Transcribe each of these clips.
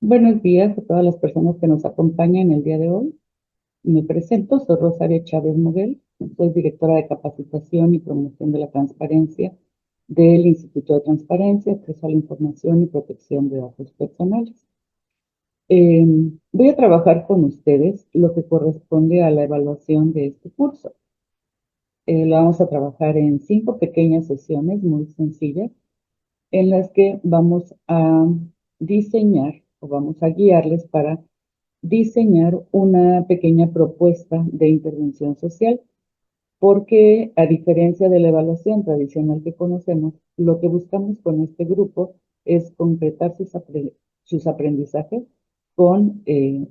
Buenos días a todas las personas que nos acompañan el día de hoy. Me presento, soy Rosario Chávez Moguel, soy directora de capacitación y promoción de la transparencia del Instituto de Transparencia, Acceso a la Información y Protección de Datos Personales. Eh, Voy a trabajar con ustedes lo que corresponde a la evaluación de este curso. Lo vamos a trabajar en 5 pequeñas sesiones muy sencillas en las que vamos a diseñar o vamos a guiarles para diseñar una pequeña propuesta de intervención social, porque a diferencia de la evaluación tradicional que conocemos, lo que buscamos con este grupo es concretar sus aprendizajes con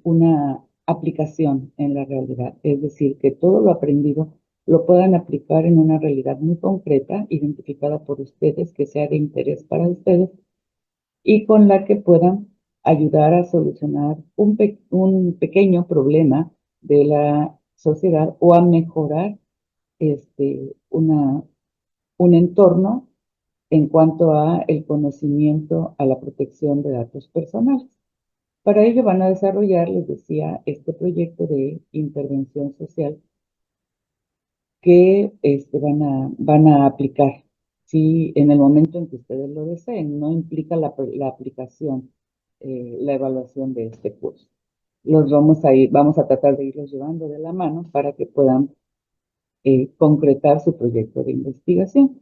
una aplicación en la realidad, es decir, que todo lo aprendido lo puedan aplicar en una realidad muy concreta, identificada por ustedes, que sea de interés para ustedes y con la que puedan ayudar a solucionar un pequeño problema de la sociedad o a mejorar un entorno en cuanto a el conocimiento a la protección de datos personales. Para ello van a desarrollar, les decía, este proyecto de intervención social que van a aplicar. Si en el momento en que ustedes lo deseen, no implica la aplicación, la evaluación de este curso. Vamos a tratar de irlos llevando de la mano para que puedan concretar su proyecto de investigación.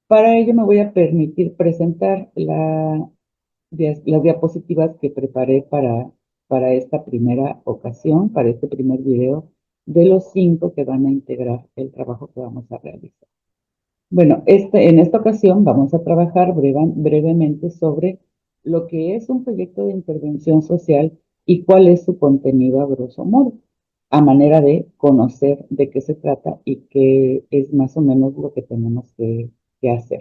Para ello me voy a permitir presentar las diapositivas que preparé para esta primera ocasión, para este primer video, de los 5 que van a integrar el trabajo que vamos a realizar. Bueno, en esta ocasión vamos a trabajar brevemente sobre lo que es un proyecto de intervención social y cuál es su contenido a grosso modo, a manera de conocer de qué se trata y qué es más o menos lo que tenemos que hacer.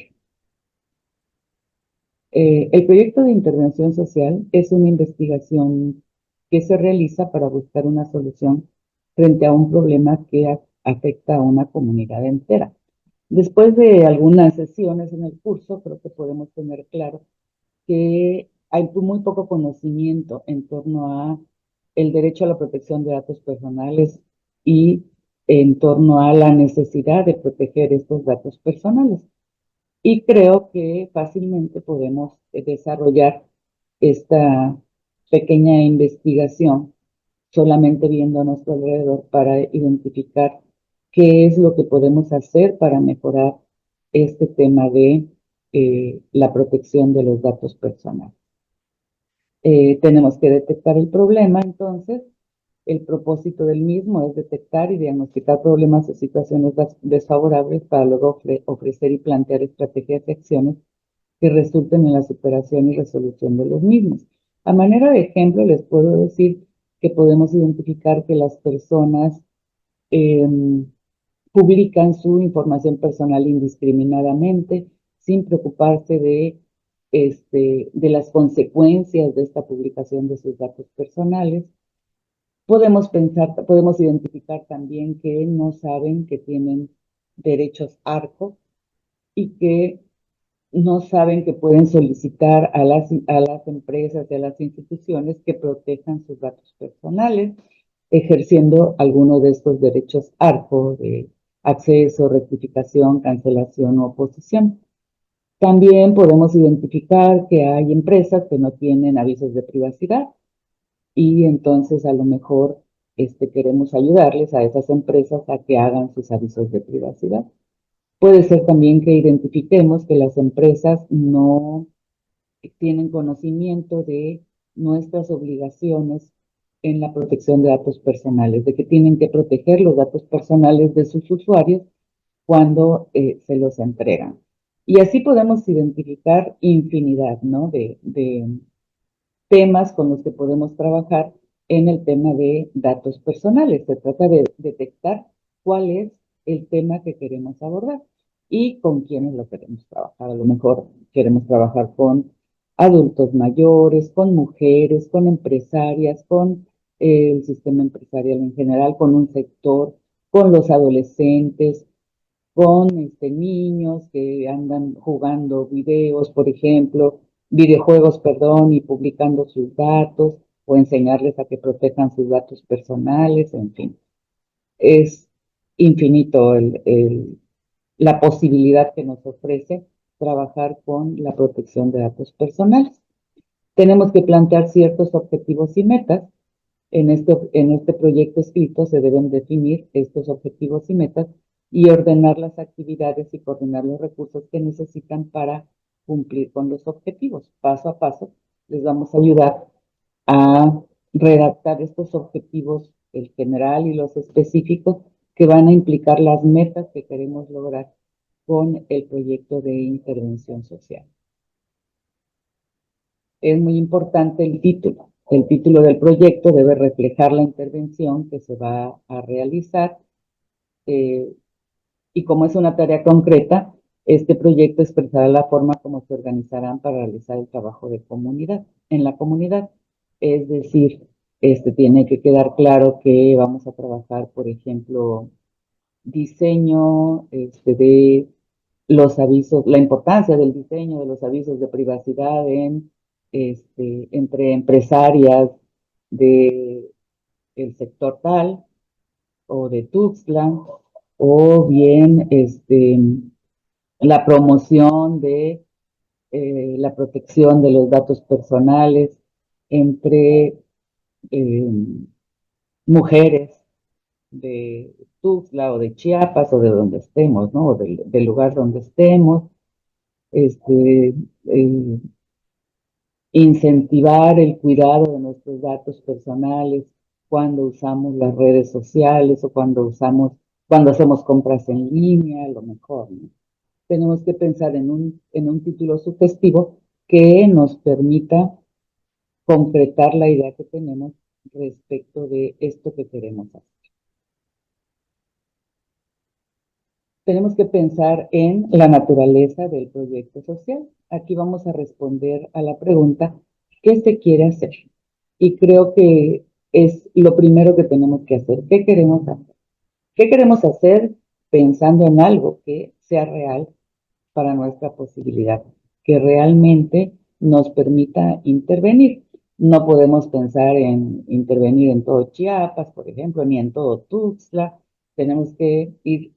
El proyecto de intervención social es una investigación que se realiza para buscar una solución frente a un problema que afecta a una comunidad entera. Después de algunas sesiones en el curso, creo que podemos tener claro que hay muy poco conocimiento en torno a el derecho a la protección de datos personales y en torno a la necesidad de proteger estos datos personales. Y creo que fácilmente podemos desarrollar esta pequeña investigación solamente viendo a nuestro alrededor para identificar qué es lo que podemos hacer para mejorar este tema de la protección de los datos personales. Tenemos que detectar el problema, entonces, el propósito del mismo es detectar y diagnosticar problemas o situaciones desfavorables para luego ofrecer y plantear estrategias y acciones que resulten en la superación y resolución de los mismos. A manera de ejemplo, les puedo decir que podemos identificar que las personas eh, publican su información personal indiscriminadamente, sin preocuparse de las consecuencias de esta publicación de sus datos personales. Podemos identificar también que no saben que tienen derechos ARCO y que no saben que pueden solicitar a las empresas y a las instituciones que protejan sus datos personales, ejerciendo alguno de estos derechos ARCO de acceso, rectificación, cancelación o oposición. También podemos identificar que hay empresas que no tienen avisos de privacidad y entonces a lo mejor queremos ayudarles a esas empresas a que hagan sus avisos de privacidad. Puede ser también que identifiquemos que las empresas no tienen conocimiento de nuestras obligaciones en la protección de datos personales, de que tienen que proteger los datos personales de sus usuarios cuando se los entregan. Y así podemos identificar infinidad, ¿no? de temas con los que podemos trabajar en el tema de datos personales. Se trata de detectar cuál es el tema que queremos abordar y con quiénes lo queremos trabajar. A lo mejor queremos trabajar con adultos mayores, con mujeres, con empresarias, con el sistema empresarial en general, con un sector, con los adolescentes, con niños que andan jugando videos, por ejemplo, videojuegos, perdón, y publicando sus datos o enseñarles a que protejan sus datos personales, en fin. Es infinito la posibilidad que nos ofrece trabajar con la protección de datos personales. Tenemos que plantear ciertos objetivos y metas. En este proyecto escrito se deben definir estos objetivos y metas y ordenar las actividades y coordinar los recursos que necesitan para cumplir con los objetivos. Paso a paso les vamos a ayudar a redactar estos objetivos, el general y los específicos, que van a implicar las metas que queremos lograr con el proyecto de intervención social. Es muy importante el título. El título del proyecto debe reflejar la intervención que se va a realizar, eh, y como es una tarea concreta, este proyecto expresará la forma como se organizarán para realizar el trabajo de comunidad, en la comunidad. Es decir, tiene que quedar claro que vamos a trabajar, por ejemplo, diseño de los avisos, la importancia del diseño de los avisos de privacidad entre empresarias del sector tal o de Tuxtla, o bien la promoción de la protección de los datos personales entre eh, mujeres de Tuxtla o de Chiapas o de donde estemos, ¿no? O del lugar donde estemos, este, eh, incentivar el cuidado de nuestros datos personales cuando usamos las redes sociales o cuando hacemos compras en línea, a lo mejor, ¿no? Tenemos que pensar en un título sugestivo que nos permita concretar la idea que tenemos respecto de esto que queremos hacer. Tenemos que pensar en la naturaleza del proyecto social. Aquí vamos a responder a la pregunta, ¿qué se quiere hacer? Y creo que es lo primero que tenemos que hacer. ¿Qué queremos hacer? ¿Qué queremos hacer pensando en algo que sea real para nuestra posibilidad, que realmente nos permita intervenir? No podemos pensar en intervenir en todo Chiapas, por ejemplo, ni en todo Tuxtla. Tenemos que ir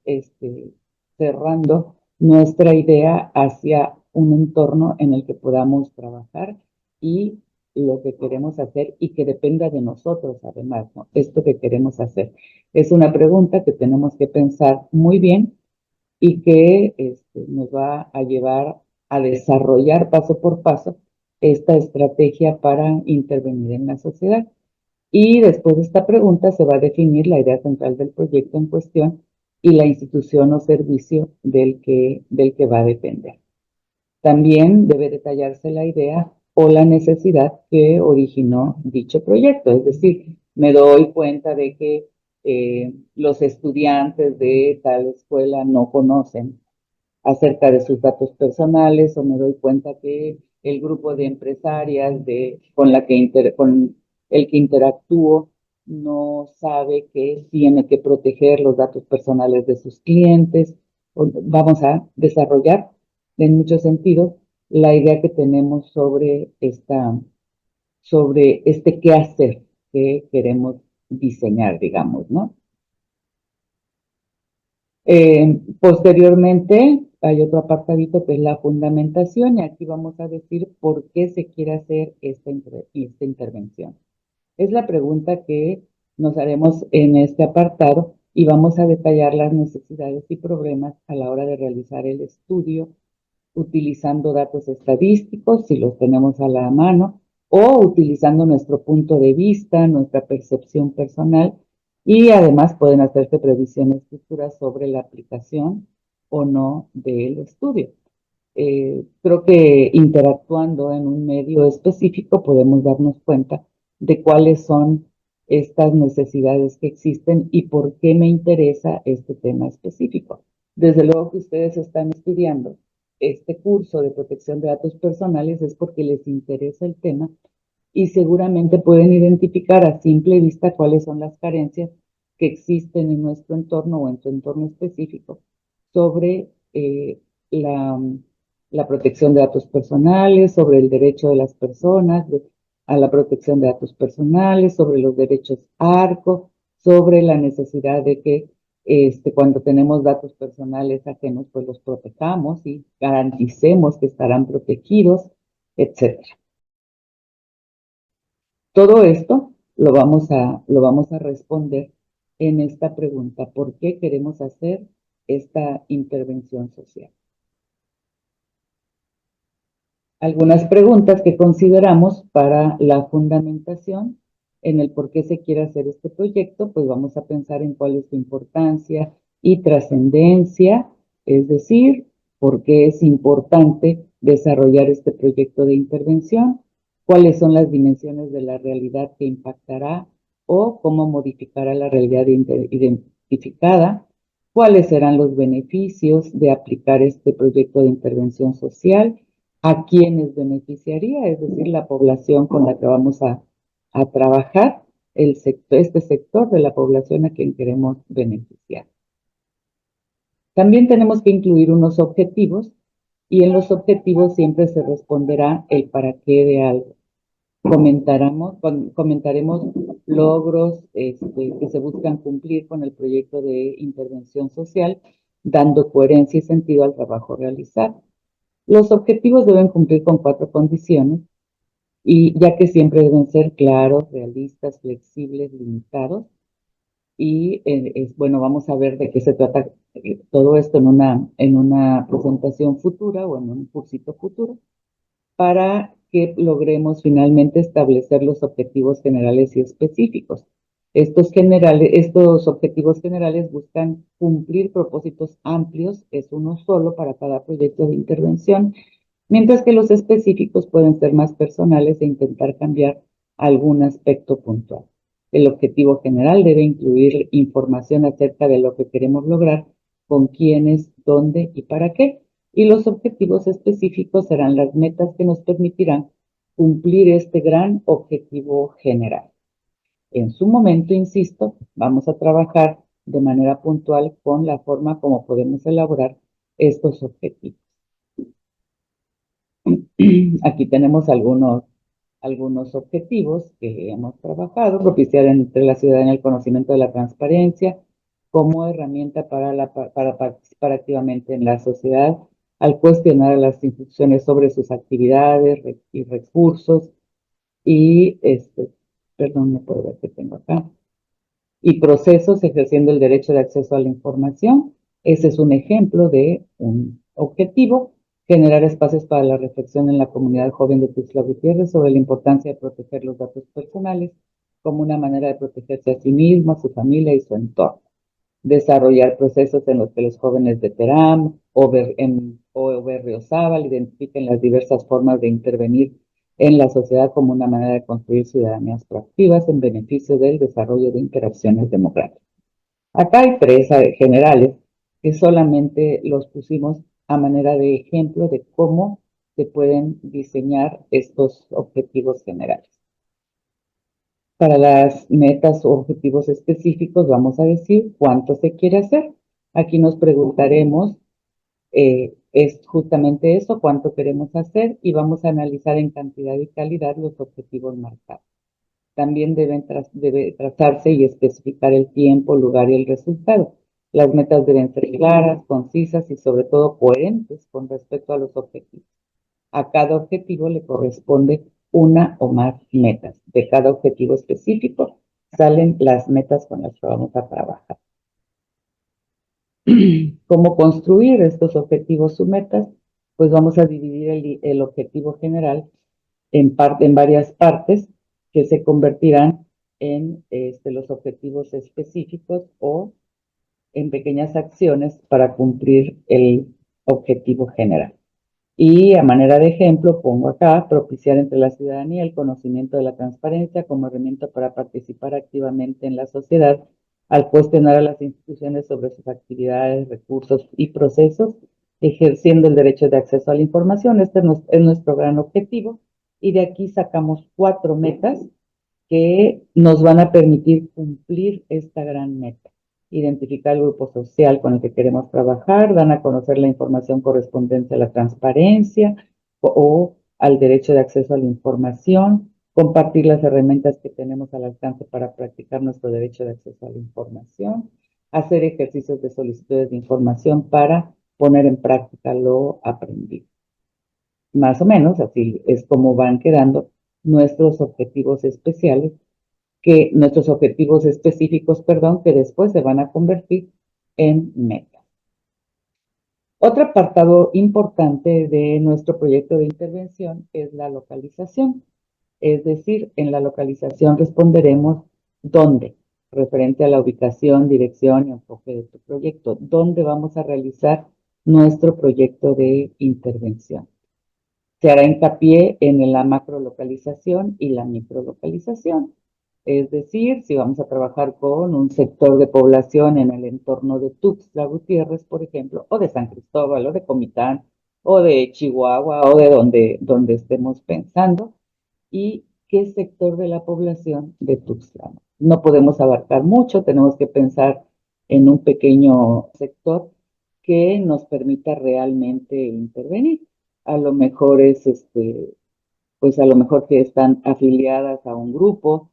cerrando nuestra idea hacia un entorno en el que podamos trabajar y lo que queremos hacer y que dependa de nosotros, además, ¿no? Esto que queremos hacer. Es una pregunta que tenemos que pensar muy bien y que nos va a llevar a desarrollar paso por paso esta estrategia para intervenir en la sociedad. Y después de esta pregunta se va a definir la idea central del proyecto en cuestión y la institución o servicio del que va a depender. También debe detallarse la idea o la necesidad que originó dicho proyecto. Es decir, me doy cuenta de que los estudiantes de tal escuela no conocen acerca de sus datos personales, o me doy cuenta que el grupo de empresarias con el que interactúo no sabe que tiene que proteger los datos personales de sus clientes. Vamos a desarrollar en muchos sentidos la idea que tenemos sobre este qué hacer que queremos diseñar, digamos, ¿no? Posteriormente, hay otro apartadito que es la fundamentación, y aquí vamos a decir por qué se quiere hacer esta intervención. Es la pregunta que nos haremos en este apartado y vamos a detallar las necesidades y problemas a la hora de realizar el estudio utilizando datos estadísticos, si los tenemos a la mano, o utilizando nuestro punto de vista, nuestra percepción personal, y además pueden hacerse previsiones futuras sobre la aplicación o no del estudio. Creo que interactuando en un medio específico podemos darnos cuenta de cuáles son estas necesidades que existen y por qué me interesa este tema específico. Desde luego que ustedes están estudiando este curso de protección de datos personales es porque les interesa el tema y seguramente pueden identificar a simple vista cuáles son las carencias que existen en nuestro entorno o en su entorno específico sobre la la protección de datos personales, sobre el derecho de las personas a la protección de datos personales, sobre los derechos ARCO, sobre la necesidad de que cuando tenemos datos personales ajenos, pues los protejamos y garanticemos que estarán protegidos, etcétera. Todo esto lo vamos a responder en esta pregunta: ¿por qué queremos hacer esta intervención social? Algunas preguntas que consideramos para la fundamentación en el por qué se quiere hacer este proyecto, pues vamos a pensar en cuál es su importancia y trascendencia, es decir, por qué es importante desarrollar este proyecto de intervención, cuáles son las dimensiones de la realidad que impactará o cómo modificará la realidad identificada, cuáles serán los beneficios de aplicar este proyecto de intervención social, a quienes beneficiaría, es decir, la población con la que vamos a trabajar, este sector de la población a quien queremos beneficiar. También tenemos que incluir unos objetivos y en los objetivos siempre se responderá el para qué de algo. Comentaremos logros que se buscan cumplir con el proyecto de intervención social, dando coherencia y sentido al trabajo realizado. Los objetivos deben cumplir con 4 condiciones, y ya que siempre deben ser claros, realistas, flexibles, limitados. Y bueno, vamos a ver de qué se trata todo esto en una presentación futura o en un cursito futuro, para que logremos finalmente establecer los objetivos generales y específicos. Estos objetivos generales buscan cumplir propósitos amplios, es uno solo para cada proyecto de intervención, mientras que los específicos pueden ser más personales e intentar cambiar algún aspecto puntual. El objetivo general debe incluir información acerca de lo que queremos lograr, con quiénes, dónde y para qué. Y los objetivos específicos serán las metas que nos permitirán cumplir este gran objetivo general. En su momento, insisto, vamos a trabajar de manera puntual con la forma como podemos elaborar estos objetivos. Aquí tenemos algunos objetivos que hemos trabajado: propiciar entre la ciudadanía el conocimiento de la transparencia como herramienta para participar activamente en la sociedad, al cuestionar a las instituciones sobre sus actividades y recursos, y perdón, no puedo ver qué tengo acá, y procesos ejerciendo el derecho de acceso a la información. Ese es un ejemplo de un objetivo: generar espacios para la reflexión en la comunidad joven de Tuxtla Gutiérrez sobre la importancia de proteger los datos personales como una manera de protegerse a sí mismo, a su familia y su entorno. Desarrollar procesos en los que los jóvenes de Teram o Berriozábal identifiquen las diversas formas de intervenir en la sociedad como una manera de construir ciudadanías proactivas en beneficio del desarrollo de interacciones democráticas. Acá hay 3 generales que solamente los pusimos a manera de ejemplo de cómo se pueden diseñar estos objetivos generales. Para las metas o objetivos específicos vamos a decir cuánto se quiere hacer. Aquí nos preguntaremos, es justamente eso, cuánto queremos hacer, y vamos a analizar en cantidad y calidad los objetivos marcados. También debe trazarse y especificar el tiempo, lugar y el resultado. Las metas deben ser claras, concisas y sobre todo coherentes con respecto a los objetivos. A cada objetivo le corresponde una o más metas. De cada objetivo específico salen las metas con las que vamos a trabajar. ¿Cómo construir estos objetivos o metas? Pues vamos a dividir el objetivo general en varias partes que se convertirán en los objetivos específicos o en pequeñas acciones para cumplir el objetivo general. Y a manera de ejemplo pongo acá: propiciar entre la ciudadanía el conocimiento de la transparencia como herramienta para participar activamente en la sociedad, al cuestionar a las instituciones sobre sus actividades, recursos y procesos, ejerciendo el derecho de acceso a la información. Este es nuestro gran objetivo, y de aquí sacamos 4 metas que nos van a permitir cumplir esta gran meta. identificar el grupo social con el que queremos trabajar, dan a conocer la información correspondiente a la transparencia o al derecho de acceso a la información, compartir las herramientas que tenemos al alcance para practicar nuestro derecho de acceso a la información, hacer ejercicios de solicitudes de información para poner en práctica lo aprendido. Más o menos así es como van quedando nuestros objetivos especiales, nuestros objetivos específicos, perdón, que después se van a convertir en metas. Otro apartado importante de nuestro proyecto de intervención es la localización. Es decir, en la localización responderemos dónde, referente a la ubicación, dirección y enfoque de tu proyecto, dónde vamos a realizar nuestro proyecto de intervención. Se hará hincapié en la macrolocalización y la microlocalización. Es decir, si vamos a trabajar con un sector de población en el entorno de Tuxtla Gutiérrez, por ejemplo, o de San Cristóbal, o de Comitán, o de Chihuahua, o de donde estemos pensando, y qué sector de la población de Tuxtla. No podemos abarcar mucho, tenemos que pensar en un pequeño sector que nos permita realmente intervenir. A lo mejor es pues a lo mejor que están afiliadas a un grupo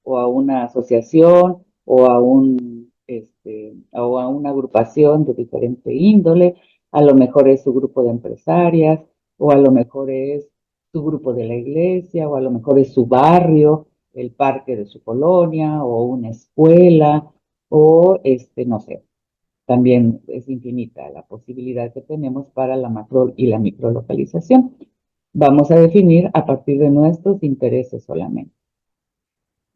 o a una asociación o a una agrupación de diferente índole, a lo mejor es su grupo de empresarias o a lo mejor es su grupo de la iglesia o a lo mejor es su barrio, el parque de su colonia o una escuela o no sé, también es infinita la posibilidad que tenemos para la macro y la microlocalización. Vamos a definir a partir de nuestros intereses solamente.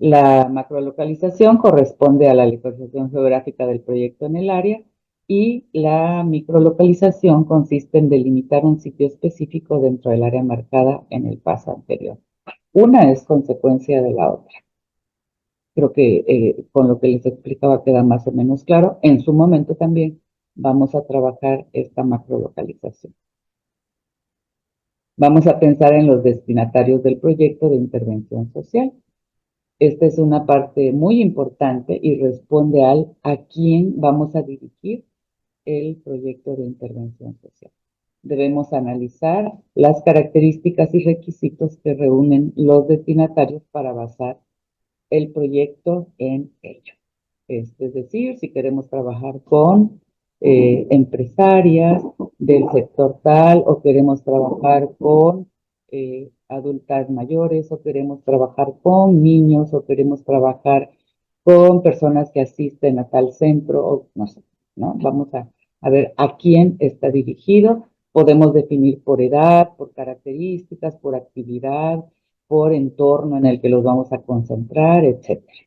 La macrolocalización corresponde a la localización geográfica del proyecto en el área y la microlocalización consiste en delimitar un sitio específico dentro del área marcada en el paso anterior. Una es consecuencia de la otra. Creo que con lo que les explicaba queda más o menos claro. En su momento también vamos a trabajar esta macrolocalización. Vamos a pensar en los destinatarios del proyecto de intervención social. Esta es una parte muy importante y responde a quién vamos a dirigir el proyecto de intervención social. Debemos analizar las características y requisitos que reúnen los destinatarios para basar el proyecto en ello. Es decir, si queremos trabajar con empresarias del sector tal o queremos trabajar con adultas mayores o queremos trabajar con niños o queremos trabajar con personas que asisten a tal centro o no sé, ¿no? Vamos a ver a quién está dirigido. Podemos definir por edad, por características, por actividad, por entorno en el que los vamos a concentrar, etcétera.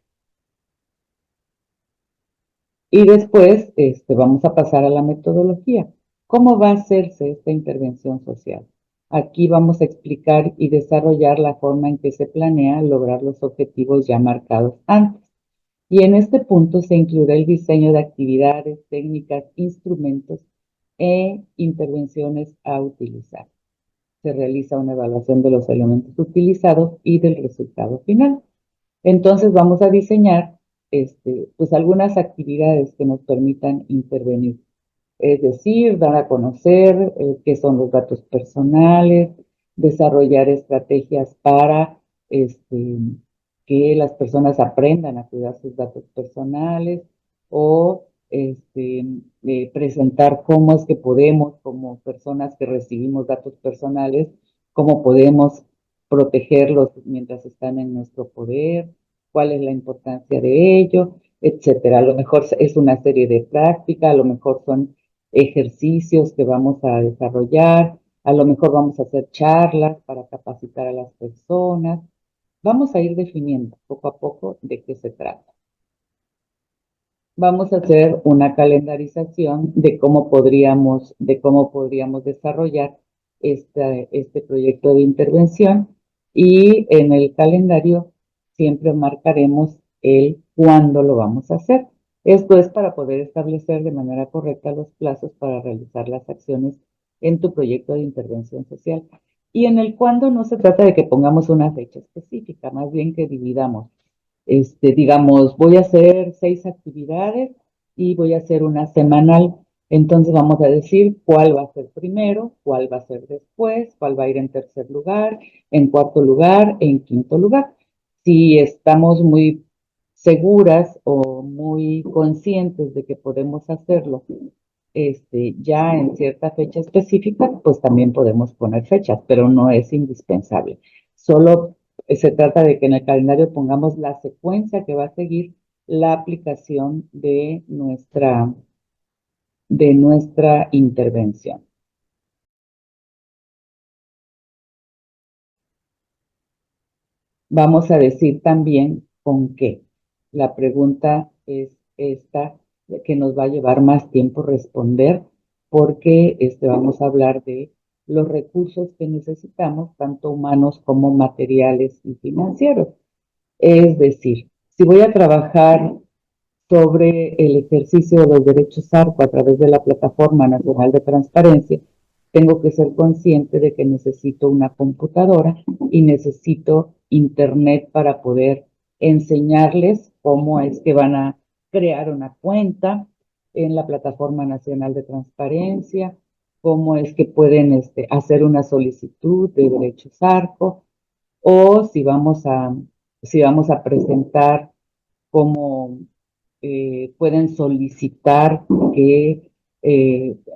Y después vamos a pasar a la metodología. ¿Cómo va a hacerse esta intervención social? Aquí vamos a explicar y desarrollar la forma en que se planea lograr los objetivos ya marcados antes. Y en este punto se incluirá el diseño de actividades, técnicas, instrumentos e intervenciones a utilizar. Se realiza una evaluación de los elementos utilizados y del resultado final. Entonces vamos a diseñar pues algunas actividades que nos permitan intervenir. Es decir, dar a conocer qué son los datos personales, desarrollar estrategias para que las personas aprendan a cuidar sus datos personales o presentar cómo es que podemos, como personas que recibimos datos personales, cómo podemos protegerlos mientras están en nuestro poder, cuál es la importancia de ello, etcétera. A lo mejor es una serie de prácticas, a lo mejor son ejercicios que vamos a desarrollar, a lo mejor vamos a hacer charlas para capacitar a las personas. Vamos a ir definiendo poco a poco de qué se trata. Vamos a hacer una calendarización de cómo podríamos desarrollar este proyecto de intervención y en el calendario siempre marcaremos el cuándo lo vamos a hacer. Esto es para poder establecer de manera correcta los plazos para realizar las acciones en tu proyecto de intervención social. Y en el cuándo no se trata de que pongamos una fecha específica, más bien que dividamos digamos, voy a hacer 6 actividades y voy a hacer una semanal. Entonces vamos a decir cuál va a ser primero, cuál va a ser después, cuál va a ir en tercer lugar, en cuarto lugar, en quinto lugar. Si estamos muy seguras o muy conscientes de que podemos hacerlo ya en cierta fecha específica, pues también podemos poner fechas, pero no es indispensable. Solo se trata de que en el calendario pongamos la secuencia que va a seguir la aplicación de nuestra intervención. Vamos a decir también con qué. La pregunta es esta que nos va a llevar más tiempo responder porque vamos a hablar de los recursos que necesitamos, tanto humanos como materiales y financieros. Es decir, si voy a trabajar sobre el ejercicio de los derechos ARCO a través de la Plataforma Nacional de Transparencia, tengo que ser consciente de que necesito una computadora y necesito internet para poder enseñarles cómo es que van a crear una cuenta en la Plataforma Nacional de Transparencia, cómo es que pueden hacer una solicitud de derechos ARCO o si vamos a presentar cómo pueden solicitar que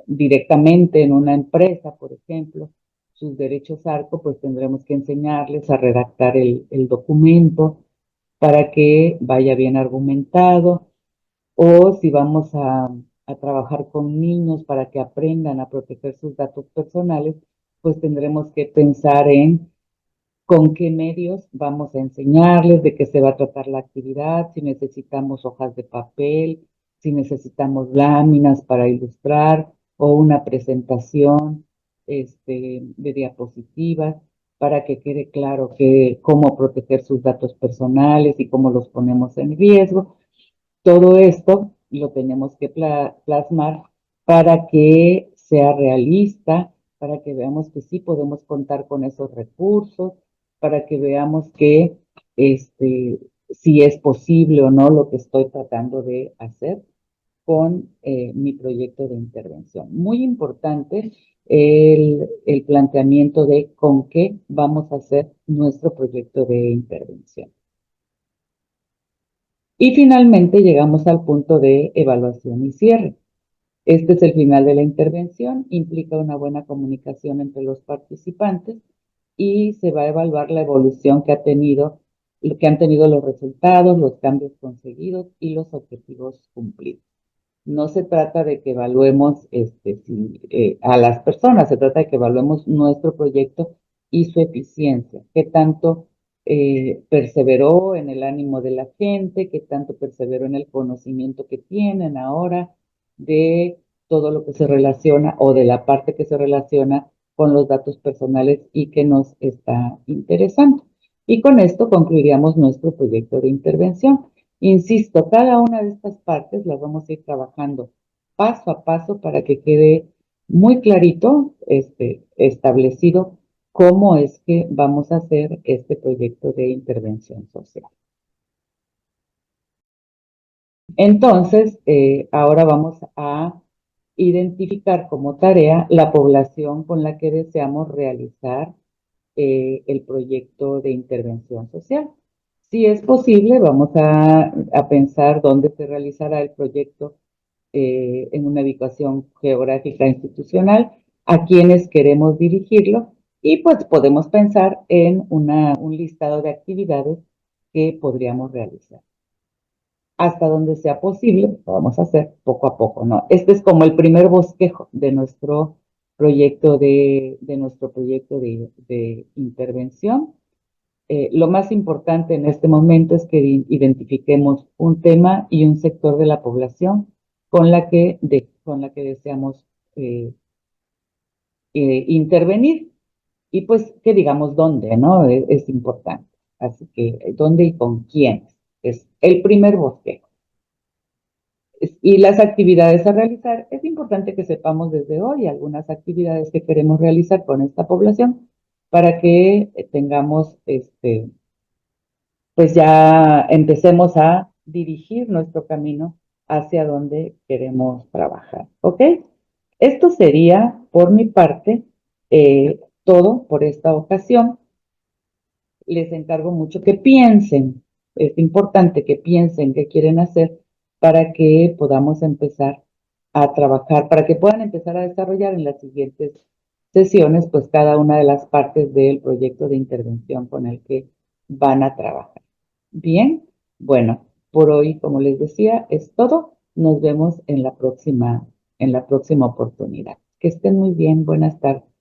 directamente en una empresa, por ejemplo, sus derechos ARCO, pues tendremos que enseñarles a redactar el documento para que vaya bien argumentado, o si vamos a trabajar con niños para que aprendan a proteger sus datos personales, pues tendremos que pensar en con qué medios vamos a enseñarles, de qué se va a tratar la actividad, si necesitamos hojas de papel, si necesitamos láminas para ilustrar o una presentación de diapositivas para que quede claro cómo proteger sus datos personales y cómo los ponemos en riesgo. Todo esto lo tenemos que plasmar para que sea realista, para que veamos que sí podemos contar con esos recursos, para que veamos que si es posible o no lo que estoy tratando de hacer con mi proyecto de intervención. Muy importante el planteamiento de con qué vamos a hacer nuestro proyecto de intervención. Y finalmente llegamos al punto de evaluación y cierre. Este es el final de la intervención, implica una buena comunicación entre los participantes y se va a evaluar la evolución que han tenido los resultados, los cambios conseguidos y los objetivos cumplidos. No se trata de que evaluemos a las personas, se trata de que evaluemos nuestro proyecto y su eficiencia, qué tanto perseveró en el ánimo de la gente, qué tanto perseveró en el conocimiento que tienen ahora de todo lo que se relaciona o de la parte que se relaciona con los datos personales y que nos está interesando. Y con esto concluiríamos nuestro proyecto de intervención. Insisto, cada una de estas partes las vamos a ir trabajando paso a paso para que quede muy clarito, establecido cómo es que vamos a hacer este proyecto de intervención social. Entonces, ahora vamos a identificar como tarea la población con la que deseamos realizar el proyecto de intervención social. Si es posible, vamos a pensar dónde se realizará el proyecto en una ubicación geográfica institucional, a quienes queremos dirigirlo y pues podemos pensar en un listado de actividades que podríamos realizar. Hasta donde sea posible, lo vamos a hacer poco a poco, ¿no? Este es como el primer bosquejo de nuestro proyecto de intervención. Lo más importante en este momento es que identifiquemos un tema y un sector de la población con la que deseamos intervenir. Y pues que digamos dónde, ¿no? Es importante. Así que dónde y con quién. Es el primer bosquejo. Y las actividades a realizar, es importante que sepamos desde hoy algunas actividades que queremos realizar con esta población para que tengamos pues ya empecemos a dirigir nuestro camino hacia donde queremos trabajar. ¿Ok? Esto sería, por mi parte, todo por esta ocasión. Les encargo mucho que piensen, es importante que piensen qué quieren hacer para que podamos empezar a trabajar, para que puedan empezar a desarrollar en las siguientes sesiones, pues cada una de las partes del proyecto de intervención con el que van a trabajar. Bien, bueno, por hoy, como les decía, es todo. Nos vemos en la próxima oportunidad. Que estén muy bien. Buenas tardes.